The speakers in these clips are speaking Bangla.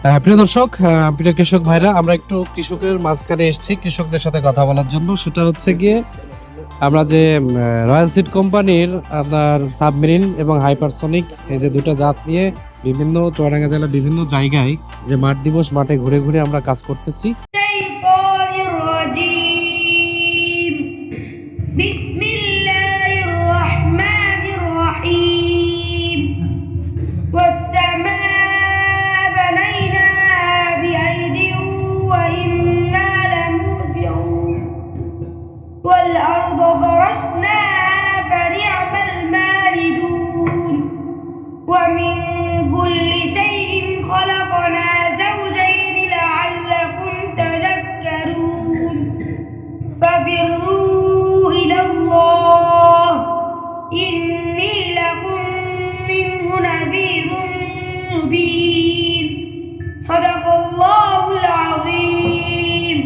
প্রিয় দর্শক, প্রিয় কৃষক ভাইরা, আমরা একটু কৃষকের মাঝখানে এসেছি কৃষকদের সাথে কথা বলার জন্য। সেটা হচ্ছে গিয়ে আমরা যে রয়্যাল সিড কোম্পানির আপনার সাবমেরিন এবং হাইপারসনিক এই যে দুটো জাত নিয়ে বিভিন্ন চুয়াডাঙ্গা জেলার বিভিন্ন জায়গায় যে মাঠ দিবস মাঠে ঘুরে ঘুরে আমরা কাজ করতেছি। الشيطان الرجيم بسم الله الرحمن الرحيم والسماء بنيناها بأيد وإنا لموسعون والأرض فرشناها فنعم الماهدون ومن كل شيء خلقنا زوجين لعلكم تذكرون ففروا إلى الله إني لكم منه نذير مبين صدق الله العظيم।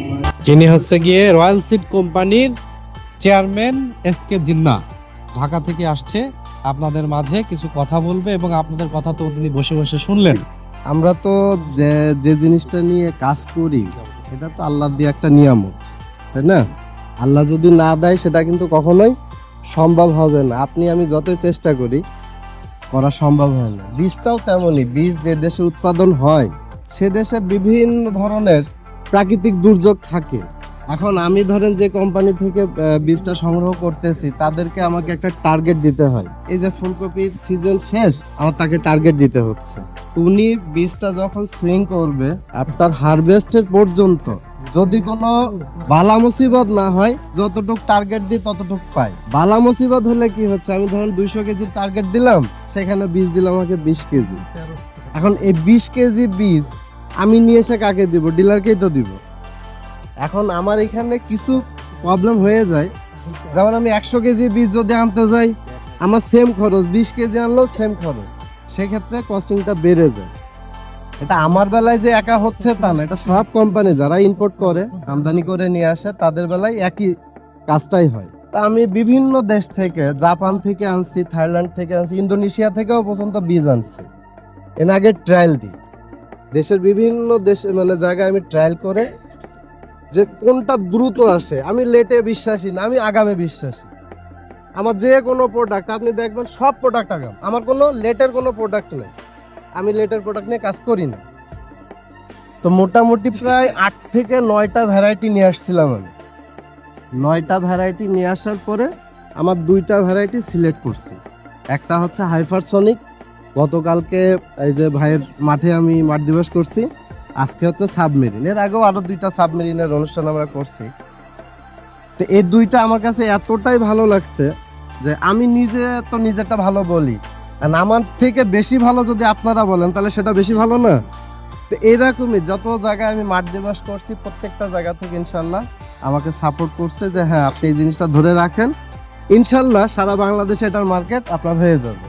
যিনি হচ্ছে গিয়ে রয়্যাল সিড কোম্পানির চেয়ারম্যান এসকে জিন্না ঢাকা থেকে আসছে, আপনাদের মাঝে কিছু কথা বলবে এবং আপনাদের কথা তো তিনি বসে বসে শুনলেন। আমরা তো যে জিনিসটা নিয়ে কাজ করি এটা তো আল্লাহ দিয়ে একটা নিয়ামত, তাই না? আল্লাহ যদি না দেয় সেটা কিন্তু কখনোই সম্ভব হবে না। আপনি আমি যতই চেষ্টা করি করা সম্ভব হয় না। বীজটাও তেমনই, বীজ যে দেশে উৎপাদন হয় সে দেশে বিভিন্ন ধরনের প্রাকৃতিক দুর্যোগ থাকে। এখন আমি ধরেন যে কোম্পানি থেকে বীজটা সংগ্রহ করতেছি তাদেরকে আমাকে একটা টার্গেট দিতে হয়। এই যে ফুলকপির সিজন শেষ, আমার তাকে টার্গেট দিতে হচ্ছে। উনি বীজটা যখন সুইং করবে আফটার হারভেস্টের পর্যন্ত যদি কোনো বালা মুসিবত না হয়, যতটুক টার্গেট দিই ততটুক পাই। বালা মুসিবত হলে কি হচ্ছে, আমি ধরেন 200 কেজি টার্গেট দিলাম, সেখানে বীজ দিলাম আমাকে 20 কেজি। এখন এই 20 কেজি বীজ আমি নিয়ে এসে কাকে দিব? ডিলারকেই তো দিব। এখন আমার এখানে কিছু প্রবলেম হয়ে যায়, যেমন আমি 100 কেজি বীজ যদি আনতে যাই আমার সেম খরচ, 20 কেজি আনলেও সেম খরচ, সেক্ষেত্রে কস্টিংটা বেড়ে যায়। এটা আমার বেলায় যে একা হচ্ছে তা না, এটা সব কোম্পানি যারা ইম্পোর্ট করে আমদানি করে নিয়ে আসে তাদের বেলায় একই কাজটাই হয়। তা আমি বিভিন্ন দেশ থেকে, জাপান থেকে আনছি, থাইল্যান্ড থেকে আনছি, ইন্দোনেশিয়া থেকেও পর্যন্ত বীজ আনছি। এর আগে ট্রায়াল দিই দেশের বিভিন্ন দেশে, মানে জায়গায় আমি ট্রায়াল করে যে কোনটা দ্রুত আসে। আমি লেটে বিশ্বাসী না, আমি আগামে বিশ্বাসী। আমার যে কোনো প্রোডাক্ট আপনি দেখবেন সব প্রোডাক্ট আগাম, আমার কোনো লেটের কোনো প্রোডাক্ট নেই। আমি লেটের প্রোডাক্ট নিয়ে কাজ করি না। তো মোটামুটি প্রায় 8 থেকে 9টা ভ্যারাইটি নিয়ে আসছিলাম আমি। 9টা ভ্যারাইটি নিয়ে আসার পরে আমার 2টা ভ্যারাইটি সিলেক্ট করছি। একটা হচ্ছে হাইপারসনিক, গতকালকে এই যে ভাইয়ের মাঠে আমি মাঠ দিবস করছি। আজকে হচ্ছে সাবমেরিন, এর আগেও আরো 2টা সাবমেরিনের অনুষ্ঠান আমরা করছি। তো এই 2টা আমার কাছে এতটাই ভালো লাগছে যে আমি নিজে তো নিজেরটা ভালো বলি, আর আমার থেকে বেশি ভালো যদি আপনারা বলেন তাহলে সেটা বেশি ভালো না? তো এরকমই যত জায়গায় আমি মাঠ দিবস করছি প্রত্যেকটা জায়গা থেকে ইনশাল্লাহ আমাকে সাপোর্ট করছে যে হ্যাঁ আপনি এই জিনিসটা ধরে রাখেন, ইনশাল্লাহ সারা বাংলাদেশে এটার মার্কেট আপনার হয়ে যাবে।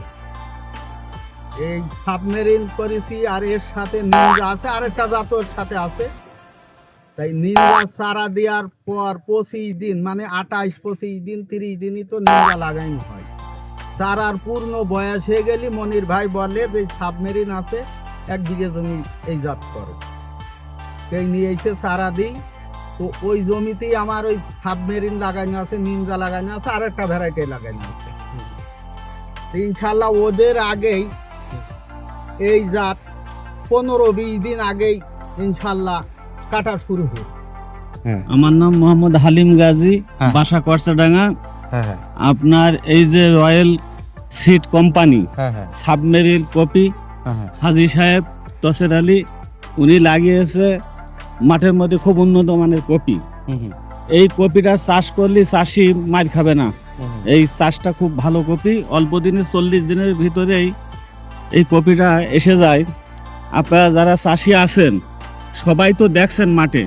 এই সাবমেরিন করেছি, আর এর সাথে নিনজা আছে, আরেকটা জাত ওর সাথে আছে। তাই নিনজা চারা দেওয়ার পর 25 দিন, মানে 28, 25 দিন, 30 দিনই তো নিনজা লাগাইনি হয়। চারার পূর্ণ বয়স হয়ে গেলে মনির ভাই বলে যে সাবমেরিন আছে 1 বিঘে জমি এই জাত করো, এই নিয়ে এসে চারা দিই। তো ওই জমিতেই আমার ওই সাবমেরিন লাগানো আছে, নিনজা লাগানো আছে, আরেকটা ভ্যারাইটি লাগানো আছে। ইনশাল্লাহ ওদের আগেই এই জাত 15-20 দিন আগেই ইনশাল্লাহ কাটা শুরু হয়েছে। আমার নাম মোহাম্মদ হালিম গাজী, বাসা করসাডাঙ্গা। আপনার এই যে রয়্যাল সিড কোম্পানি সাবমেরিন কপি হাজী সাহেব তসের আলী উনি লাগিয়েছে মাঠের মধ্যে, খুব উন্নত মানের কপি। এই কপিটা চাষ করলে চাষি মার খাবে না। এই চাষটা খুব ভালো কপি, অল্প দিনে 40 দিনের ভিতরেই এই কপিটা এসে যায়। আপনারা যারা চাষি আছেন সবাই তো দেখছেন মাঠে,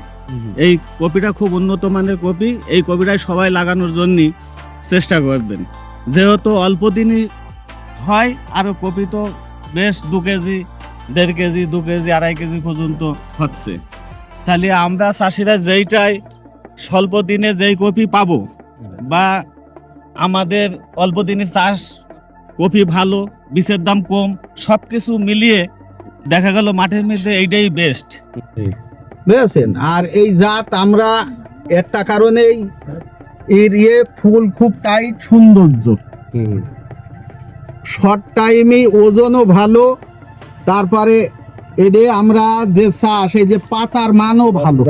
এই কপিটা খুব উন্নত মানের কপি। এই কপিটাই সবাই লাগানোর জন্য চেষ্টা করবেন, যেহেতু অল্প দিনই হয়। আরও কপি তো বেশ 2 কেজি, 1.5 কেজি, 2 কেজি, 2.5 কেজি পর্যন্ত হচ্ছে। তাহলে আমরা চাষিরা যেইটাই স্বল্প দিনে যেই কপি পাবো, বা আমাদের অল্প দিনের চাষ, কপি ভালো, বীজের দাম কম, সব কিছু মিলিয়ে দেখা গেল মাঠের মধ্যে এইটাই বেস্ট। বুঝেছেন? আর এই জাত আমরা একটা কারণেই এর ফুল খুব টাইট, সৌন্দর্য, শর্ট টাইমে ওজনও ভালো, তারপরে এডে আমরা যে চাষ এই যে পাতার মানও ভালো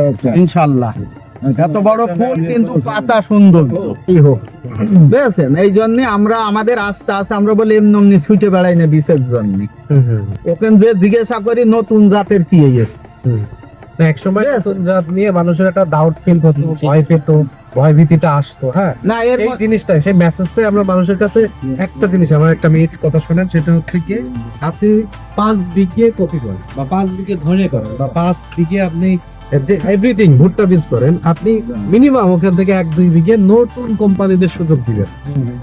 ইনশাল্লাহ। এত বড় ফুল কিন্তু পাতা সুন্দর কি হোক, বুঝেছেন? এই জন্য আমরা আমাদের আস্তে আস্তে আমরা বলি এমনি ছুটে বেড়াই না বিষের জন্য। ওখানে যে জিজ্ঞাসা করি নতুন জাতের কি হয়েছে, এক সময় নতুন জাত নিয়ে মানুষের একটা ডাউট ফিল হতো, ভয় পেত, ভয় ভীতিটা আসতো। হ্যাঁ, না এর এই জিনিসটাই, সেই মেসেজটাই আমরা মানুষের কাছে একটা জিনিস, আমার একটা মিনিট কথা শোনেন, সেটা হচ্ছে কি আপনি 5 বিঘে কপি করেন বা 5 বিঘে ধনে করেন বা 5 বিঘে আপনি যে এভরিথিং ভুট্টা বীজ করেন, আপনি মিনিমাম ওখান থেকে 1-2 বিঘে নতুন কোম্পানিদের সুযোগ দিবেন।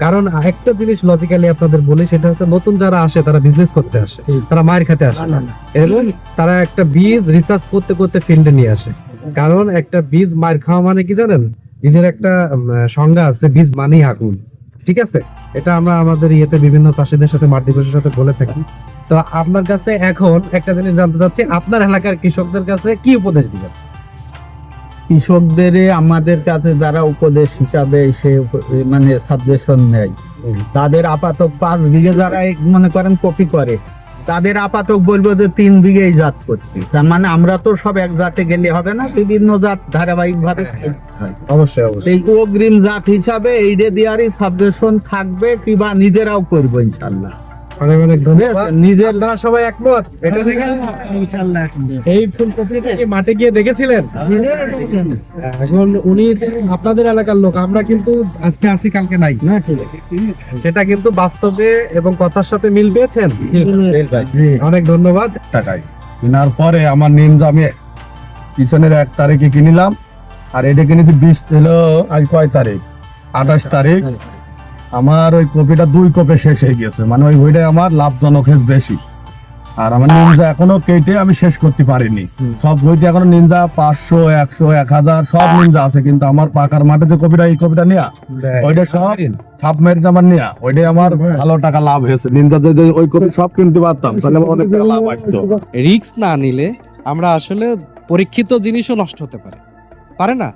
কারণ একটা জিনিস লজিক্যালি আপনাদের বলি, সেটা হচ্ছে নতুন যারা আসে তারা বিজনেস করতে আসে, তারা মায়ের খেতে আসে না, এবং তারা একটা বীজ রিসার্চ করতে করতে ফিল্ডে নিয়ে আসে। কারণ একটা বীজ মায়ের খাওয়া মানে কি জানেন, বীজের একটা সংজ্ঞা আছে, বীজ মানেই আগুন। ঠিক আছে, এটা আমরা আমাদের ইয়েতে বিভিন্ন চাষীদের সাথে মাঠ দিবসের সাথে বলে থাকি। তো আপনার কাছে এখন একটা জিনিস জানতে চাচ্ছি, আপনার এলাকার কৃষকদের কাছে কি উপদেশ দিবেন? কৃষকদের আমাদের কাছে যারা উপদেশ হিসাবে এসে মানে সাজেশন নেয়, তাদের আপাতত 5 বিঘে যারা মনে করেন কপি করে, তাদের আপাতত বলবো যে 3 বিঘেই জাত করতে। তার মানে আমরা তো সব এক জাতে গেলে হবে না, বিভিন্ন জাত ধারাবাহিক ভাবে অবশ্যই অবশ্যই এই অগ্রিম জাত হিসাবে এইটা দেওয়ারই সাজেশন থাকবে, কিবা নিজেরাও করবো ইনশাল্লাহ। অনেক অনেক ধন্যবাদ। নিজের আপনারা সবাই একমত এটা দেখে? এই ফুলকপিটা কি মাঠে গিয়ে দেখেছিলেন? এখন উনি আপনাদের এলাকার লোক, আমরা কিন্তু আজকে আছি কালকে নাই, না ঠিক আছে, সেটা কিন্তু বাস্তবে এবং কথার সাথে মিল পেয়েছেন। জি, অনেক ধন্যবাদ। টাকায় কেনার পরে আমার নিমটা আমি পিছনের 1 তারিখে কিনিলাম, আর এটা কিনেছি 20 হলো আজ কয় তারিখ, 28 তারিখ। আমার ওই কপিটা 2 কপে শেষ হয়ে গেছে, মানে ওইটাই আমার লাভজনক বেশি। আর আমার নিনজা এখনো কেটে আমি শেষ করতে পারিনি। সব বইতে এখনো নিনজা 500, 100, 1000 সব নিনজা আছে, কিন্তু আমার পাকার মাঠে যে কপিটা, এই কপিটা নিয়া ওইটা সব সাবমেরিন আমার নিয়া ওইটাই আমার ভালো টাকা লাভ হয়েছে। নিনজা যদি ওই কপি সব কিনতে পারতাম তাহলে আমার অনেক টাকা লাভ আসতো। রিস্ক না নিলে আমরা আসলে পরীক্ষিত জিনিসও নষ্ট হতে পারে না।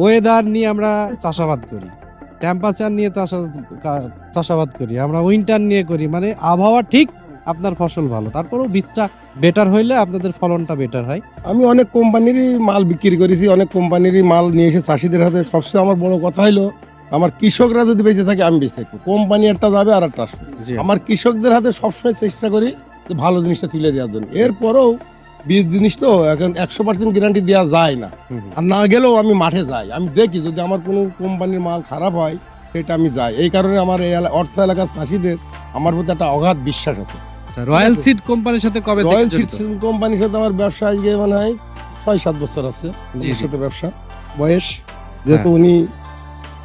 ওয়েদার নিয়ে আমরা চাষাবাদ করি, টেম্পারেচার নিয়ে চাষাবাদ করি, আমরা উইন্টার নিয়ে করি, মানে আবহাওয়া ঠিক, আপনার ফসল ভালো, তারপরেও বীজটা বেটার হইলে আপনাদের ফলনটা বেটার হয়। আমি অনেক কোম্পানিরই মাল বিক্রি করেছি, অনেক কোম্পানিরই মাল নিয়ে এসে চাষিদের হাতে। সবচেয়ে আমার বড় কথা হলো, আমার কৃষকরা যদি বেঁচে থাকে আমি বেঁচে থাকবো, কোম্পানি একটা যাবে আর একটা আসবে। আমার কৃষকদের হাতে সবসময় চেষ্টা করি যে ভালো জিনিসটা তুলে দেওয়ার জন্য। এরপরেও বীজ জিনিস তো এখন 100% গ্যারান্টি দেওয়া যায় না, আর না গেলেও আমি মাঠে যাই, আমি দেখি যদি আমার কোনো কোম্পানির মাল খারাপ হয় সেটা আমি যাই। এই কারণে আমার এই অর্থ এলাকার চাষিদের আমার প্রতি একটা অগাধ বিশ্বাস আছে। রয়্যাল সিড কোম্পানির সাথে কবে থেকে রয়্যাল জড়িত? সিড কোম্পানির সাথে আমার ব্যবসা আজকে মানে হয় 6-7 বছর আছে। ওর সাথে ব্যবসা বয়স, যেহেতু উনি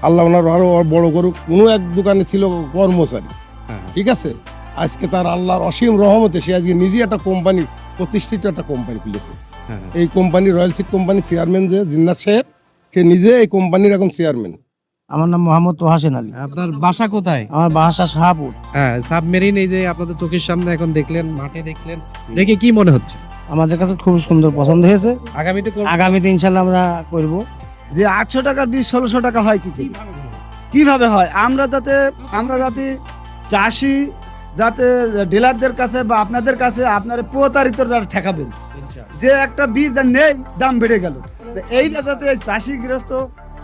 আল্লাহ ওনার আরো বড় করুক, কোনো এক দোকানে ছিল কর্মচারী, ঠিক আছে, আজকে তার আল্লাহর অসীম রহমতে সে আজকে নিজে একটা কোম্পানি, প্রতিষ্ঠিত একটা কোম্পানি খুলেছে। এই কোম্পানি রয়্যাল সিড কোম্পানির চেয়ারম্যান যে জিন্নাত সাহেব, সে নিজে এই কোম্পানির এখন চেয়ারম্যান। আমার নাম মোহাম্মদ তোহাসেন আলী। আপনার বাসা কোথায়? আমার বাসা শাহপুর। হ্যাঁ, সাবমেরিন এই যে আপনাদের চোখের সামনে এখন দেখলেন, মাঠে দেখলেন, দেখে কি মনে হচ্ছে? আমাদের কাছে খুব সুন্দর পছন্দ হয়েছে। আগামীতে আগামীতে ইনশাল্লাহ আমরা করব। যে 800 টাকার বীজ 1600 টাকা হয় কি করে, কিভাবে হয়? আমরা যাতে চাষি যাতে ডিলারদের কাছে বা আপনাদের কাছে আপনার প্রতারিত ঠেকাবেন যে একটা বীজ নেই, দাম বেড়ে গেল, এইটা যাতে চাষি গৃহস্থ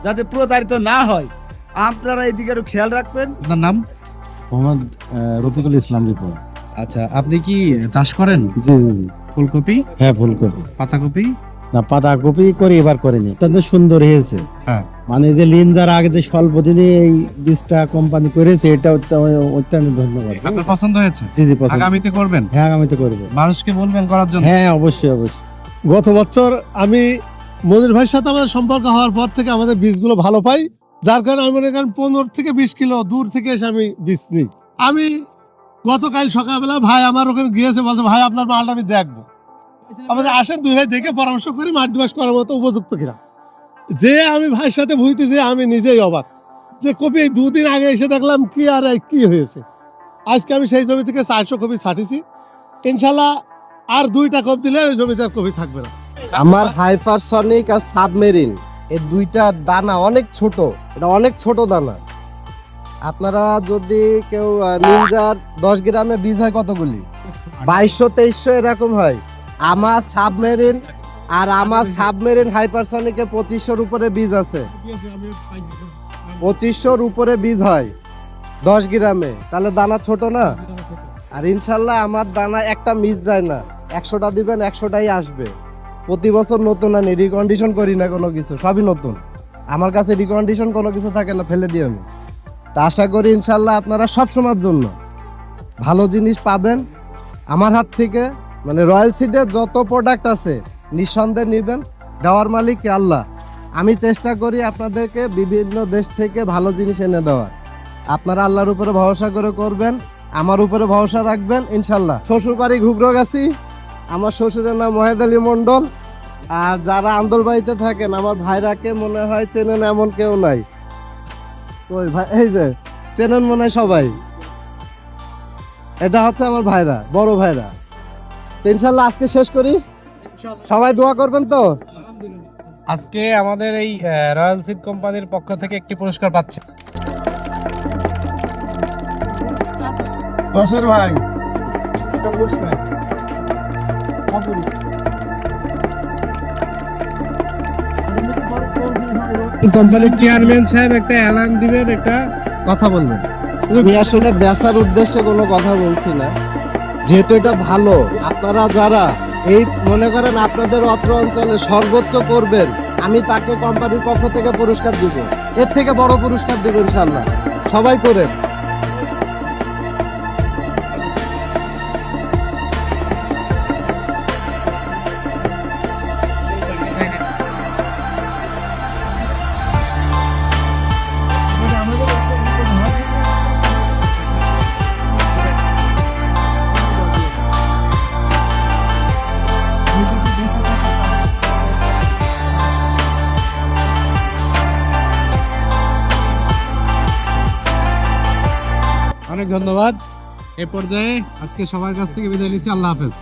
যাতে প্রতারিত না হয়, আপনারা এই দিকে একটু খেয়াল রাখবেন। আপনার নাম? মোহাম্মদ রফিকুল ইসলাম রিপন। আচ্ছা, আপনি কি চাষ করেন? জি জি জি। ফুলকপি, হ্যাঁ ফুলকপি, পাতাকপি? না পাতাকপি করি, এবার করিনি। অত্যন্ত সুন্দর হয়েছে। হ্যাঁ, মানে যে লিনজার আগে যে স্বল্প দিনে এই বীজটা কোম্পানি করেছে, এটা অত্যন্ত ধন্যবাদ। আপনার পছন্দ হয়েছে? জি জি পছন্দ। আগামীতে করবেন? হ্যাঁ আগামীতে করবো। মানুষকে বলবেন করার জন্য? হ্যাঁ অবশ্যই অবশ্যই। গত বছর আমি মনির ভাইয়ের সাথে আমাদের সম্পর্ক হওয়ার পর থেকে আমাদের বীজগুলো ভালো পাই, যার কারণে আমি মনে করেন 15 থেকে 20 কিলো দূর থেকে এসে আমি বীজ নিই। আমি গতকাল সকালবেলা ভাই আমার ওখানে গিয়েছে, বলছে ভাই আপনার মালটা আমি দেখবো। আমাদের আসেন 2 ভাই দেখে পরামর্শ করি মাঠ দিবস করার মতো উপযুক্ত কিনা। যে আমি ভাইয়ের সাথে ভুইতে যে আমি নিজেই অবাক যে কপি 2 দিন আগে এসে দেখলাম কি আর কি হয়েছে। আজকে আমি সেই জমি থেকে 400 কপি ছাটিছি। ইনশাল্লাহ আর 2টা কোপ দিলে ওই জমিতে আর কপি থাকবে না। আমার হাইপারসনিক আর সাবমেরিন এই দুইটা দানা অনেক ছোট, এটা অনেক ছোট দানা। আপনারা যদি কেউ নিনজার 10 গ্রামে বীজ হয় কতগুলি, 2200-2300 এরকম হয়। আমার সাবমেরিন আর আমার সাবমেরিন হাইপারসনিকে 2500-র উপরে বীজ আছে, 2500-র উপরে বীজ হয় 10 গ্রামে। তাহলে দানা ছোট না? আর ইনশাল্লাহ আমার দানা একটা মিস যায় না, 100টা দিবেন 100টাই আসবে। প্রতি বছর নতুন আনি, রিকন্ডিশন করি না কোনো কিছু, সবই নতুন। আমার কাছে রিকন্ডিশন কোনো কিছু থাকে না, ফেলে দিই আমি। তা আশা করি ইনশাল্লাহ আপনারা সব সময়ের জন্য ভালো জিনিস পাবেন আমার হাত থেকে। মানে রয়্যাল সিডের যত প্রোডাক্ট আছে নিঃসন্দেহে নেবেন, দেওয়ার মালিক কে? আল্লাহ। আমি চেষ্টা করি আপনাদেরকে বিভিন্ন দেশ থেকে ভালো জিনিস এনে দেওয়ার। আপনারা আল্লাহর উপরে ভরসা করে করবেন, আমার উপরে ভরসা রাখবেন ইনশাল্লাহ। শ্বশুর বাড়ি ঘুগরগাছি, আমার শ্বশুরের নাম ওয়াহেদ আলী মন্ডল। আর যারা আন্দোলবাড়িতে থাকেন আমার ভাইরাকে মনে হয় চেনেন এমন কেউ নাই। ওই ভাই, এই যে চেনেন মনে হয় সবাই, এটা হচ্ছে আমার ভাইরা, বড় ভাইরা। তো ইনশাল্লাহ আজকে শেষ করি, সবাই দোয়া করবেন তো। আজকে আমাদের এই রয়্যাল সিড কোম্পানির পক্ষ থেকে একটি পুরস্কার পাচ্ছে বসের ভাই কোম্পানির চেয়ারম্যান সাহেব একটা এলান দিবেন, একটা কথা বলবেন। আমি আসলে বেচার উদ্দেশ্যে কোনো কথা বলছি না, যেহেতু এটা ভালো। আপনারা যারা এই মনে করেন আপনাদের অত্র অঞ্চলে সর্বোচ্চ করবেন, আমি তাকে কোম্পানির পক্ষ থেকে পুরস্কার দিব, এর থেকে বড় পুরস্কার দিব ইনশাল্লাহ। সবাই করেন। অনেক ধন্যবাদ। এ পর্যায়ে আজকে সবার কাছ থেকে বিদায় নিচ্ছি। আল্লাহ হাফেজ।